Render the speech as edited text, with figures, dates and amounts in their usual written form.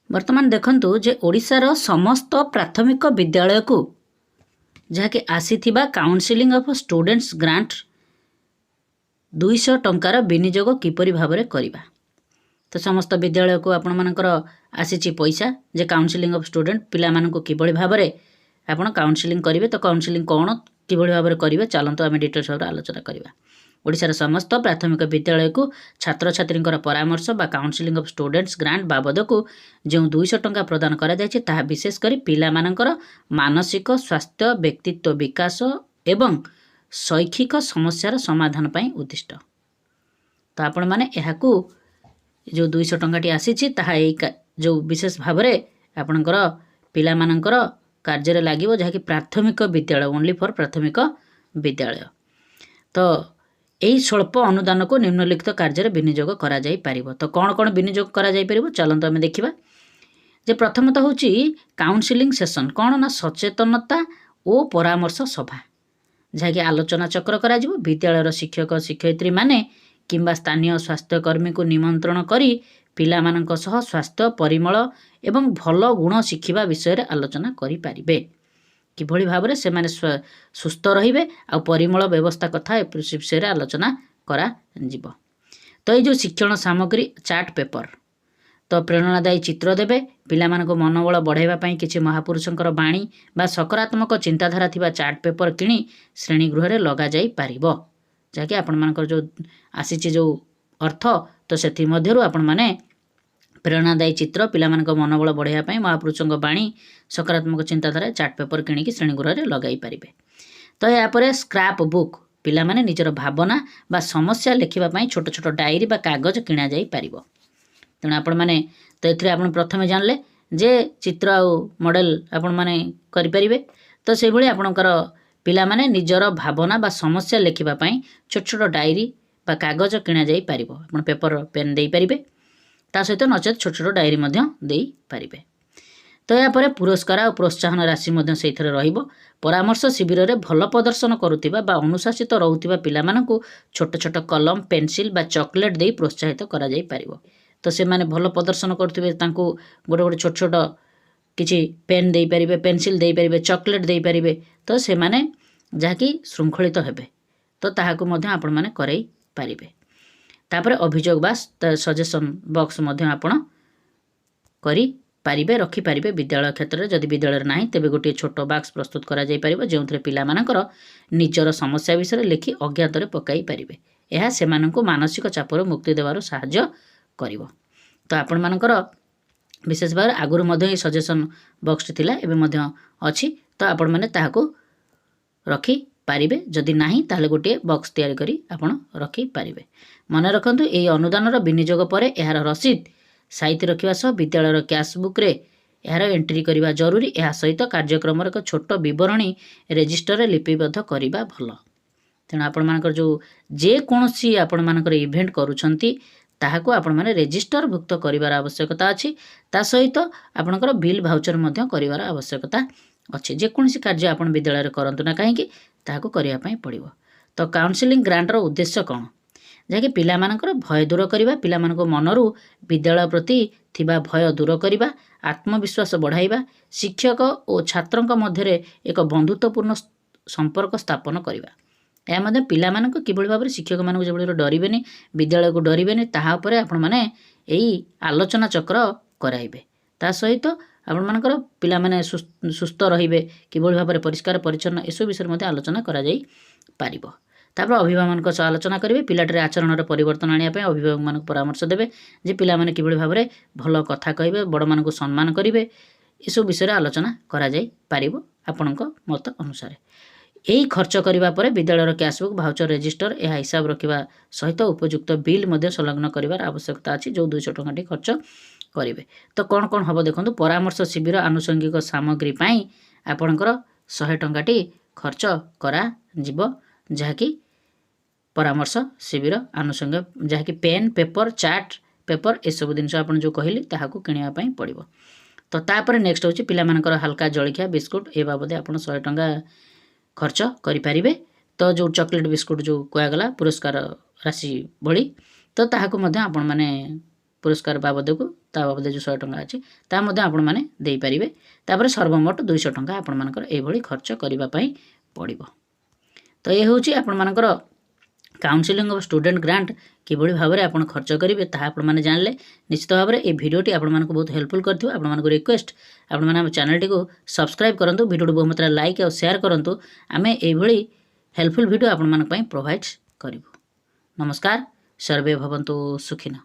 वर्तमान देखंतु जे ओडिशार समस्त प्राथमिक विद्यालय को जहाँकि आसीथिबा काउंसिलिंग ऑफ स्टूडेंट्स ग्रांट 200 टंकार विनियोग किपरि भाबरे करिबा। तो समस्त विद्यालय को आपण मानकर आसीची पैसा जे काउंसिलिंग ऑफ स्टूडेंट पिला माननको किभଳି भाबरे आपण काउंसिलिंग करिवे। तो काउंसिलिंग कोन किभଳି भाबरे करिवे चलंतु आमे डिटेल्स भाबरे आलोचना करिवा। ओडिशार समस्त प्राथमिक विद्यालय को छात्र छात्री परामर्श बा काउंसिलिंग ऑफ स्टूडेंट्स ग्रांट बाबद को जो 200 टंका प्रदान करा जायछि ताहा विशेष करी पिला मानकर मानसिक स्वास्थ्य व्यक्तित्व विकास एवं शैक्षिक समस्यार समाधान पई उद्दिष्ट। तो आपण माने एहाकू जो 200 टंकाटी आसीछि ताहा जो विशेष भाबरे आपणकर पिला मानकर कार्य लागिवो जहाँकि प्राथमिक विद्यालय ओनली फॉर प्राथमिक विद्यालय। तो यही स्वल्प अनुदान को निम्नलिखित कार्य विनियोग करा जाई परिबो। तो कौन कौन विनियोग करा जाई परिबो चलंतु आमे देखिबा। जे प्रथमतः होची काउंसिलिंग सेशन कौन ना सचेतनता और परामर्श सभा जहाँकि आलोचना चक्र करा जिवो। विद्यालय शिक्षक शिक्षयित्री माने किंबा स्थानीय स्वास्थ्यकर्मी को निमंत्रण करी पिला मानक सह स्वास्थ्य परिमल एवं भल गुण शिखिबा विषय रे आलोचना करि पारिबे किभଳି भाबरे से माने सुस्थ रहिबे आ परिमल व्यवस्था कथा विषय रे आलोचना करा जिवो। तो ये जो शिक्षण सामग्री चार्ट पेपर तो प्रेरणादायी चित्र देबे पिला मानको मनोबल बढ़ाइबा पई किछि महापुरुषंकर बाणी बा सकारात्मक चिंताधारा थिबा चार्ट पेपर किनी श्रेणी गृह रे लगा जाई पारिबो जाके आपण मानकर जो आसीछि जो अर्थ तो सेथि मध्यरु आपण माने प्रेरणादायी चित्र पिला मानक मनोबल बढ़ाइबा पई महापुरुषंक बाणी सकारात्मक चिंताधारा चार्ट पेपर किणी श्रेणी गृह रे लगाई पारिबे। तो या परे स्क्रैप बुक पिला माने निजर भावना बा समस्या लिखिबा पई छोट छोट डायरी बा कागज किणा जाई पारिबो। तेणु आपण माने तो एथरे आपण प्रथमे जानले जे चित्र आ मॉडल आपण माने करि परिबे। तो से भली आपणकर पिला माने निजर भावना बा समस्या लिखिबा पई छोट छोट डायरी बा कागज किणा जाई पारिबो। आपण पेपर पेन देई परिबे ता सहित नचेत छोट छोट डायरी मध्य देई पारिबे। तो या परे पुरस्कार और प्रोत्साहन राशि मध्य सेथरे रहिबो। परामर्श शिविर रे भल प्रदर्शन करुथिबा बा अनुशासित रहउथिबा पिला मानकु छोट छोट कलम पेंसिल बा चॉकलेट देई प्रोत्साहित करा जाई पारिबो। तो से माने भल प्रदर्शन करथिबे तांकु गोटे गोटे छोट छोट किछि पेन देई परिबे पेंसिल देई परिबे चॉकलेट देई परिबे। तो से माने जाकी श्रृंखलित हेबे तो ताहाकु मध्य आपण माने करई पारिबे। तापरे अभियोग बा सजेशन बॉक्स मध्य आपण करी पारिबे रखी पारिबे। विद्यालय क्षेत्र में जदि विद्यालय नाही तेबे गोटे छोट बॉक्स प्रस्तुत करा जाई परिबो जेउथरे पिला मानकर निजर समस्या विषय लिखि अज्ञात रे पकाई पारिबे। एहा सेमानंकु मानसिक चापर मुक्ति देवारो सहाय्य करिवो। तो आपण मानकर विशेष भाव आगुरु मध्य सजेशन बॉक्स थिला एबे मध्य अछि। तो आपण माने ताहाकु रखी पारिबे जदि नाही ताले गोटे बॉक्स तैयारी करी आपण रखी पारिबे। मन रखंतु एई अनुदान रो विनियोग परे एहार रसीद साइति रखिबा सह विद्यालय कैश बुक रे एहार एंट्री करिबा जरूरी। एहा सहित कार्यक्रम रो छोट विवरणी रजिस्टर रे लिपिबद्ध करिबा भल। तेणु आपण मानकर जो जे कोनोसी आपण मानकर इवेंट करूछंती ताहाकु आपण माने रजिस्टर भुक्त करिवार आवश्यकता अछि। ता सहित आपणकर बिल भाउचर मध्य करिवार आवश्यकता अछि। जे कोनोसी कार्य आपण विद्यालय रे करंतु ना काहेकि ताहाकु करिया पई पड़िबो। तो काउंसलिंग ग्रांट रो उद्देश्य कोन जाके पिला मानकर भय दूर करिबा पिला मानको मनरु विद्यालय प्रति थिबा भय दूर करिबा आत्मविश्वास बढ़ाइबा शिक्षक और छात्रंक मध्यरे एक बंधुत्वपूर्ण संपर्क स्थापन करिबा। या मध्य पिला मानको किभଳି भाबरे शिक्षक मानको जेभଳି डरिबेनी विद्यालय को डरिबेनी ताहा उपरे आपण माने एई आलोचना चक्र कराइबे। ता सहित आपण मानकर पिला माने सुस्थ रहिबे किभଳି भाबरे परिष्कार परिच्छन्न एसो विषय मध्ये आलोचना करा जाई पारिबो। तापर अभिभावक सह आलोचना करेंगे पिलाटर आचरण परिवर्तन आने अभिभावक मान परामर्श देवे जे पिला माने किभଳି भाबरे भल कथा कहिबे बड़ मान को सम्मान करेंगे एसो विषय आलोचना करा जाई पारिबो आपणक मत अनुसार। यही खर्च करने पर विद्यालय कैशबुक भाउचर रजिस्टर यह हिसाब रखा सहित उपयुक्त बिल मध्य संलग्न कर आवश्यकता अच्छी जो 200 टंका खर्च करेंगे। तो कौन कौन हम देखो परामर्श शिविर आनुषंगिक सामग्री आपणकर 100 टंका खर्च करा जिवो जहाँकि परामर्श शिविर आनुषंगिक जहाँकि पेन पेपर चार्ट पेपर ए सब जिन आप जो कहली ताहाकू किणवाई पड़ो। तो तापर नेक्स्ट हूँ पिलामानकर हल्का जलखिया बिस्कुट ए बाबद आप 100 टंका खर्च करें। तो जो चॉकलेट बिस्कुट जो कहगला पुरस्कार राशि भली तो ताहाकू मध्य आपण माने पुरस्कार बाबद को ता बाबद जो 100 टंका अच्छी ता आपण मैंने तापर सर्वमोट 200 टंका आपण मानकर एभली खर्च करने पड़ो। तो ये हूँ आपण मानकर काउंसिलिंग ऑफ स्टूडेंट ग्रांट किभली भाव में आप खर्च करेंगे ताहा आपण मैंने जानले। निश्चित भाव में ये भिडियोटी आपण मानक बहुत हेल्पफुल करथिबो। आपण मानक रिक्वेस्ट आपण माने हम चैनल टी को सब्सक्राइब करंतु, भिडियो बहुत मात्रा लाइक और शेयर करंतु। आमे एभली हेल्पफुल भिडियो आपण मानक पई प्रोवाइड करिवो। नमस्कार, सर्वे भवन्तु सुखिनः।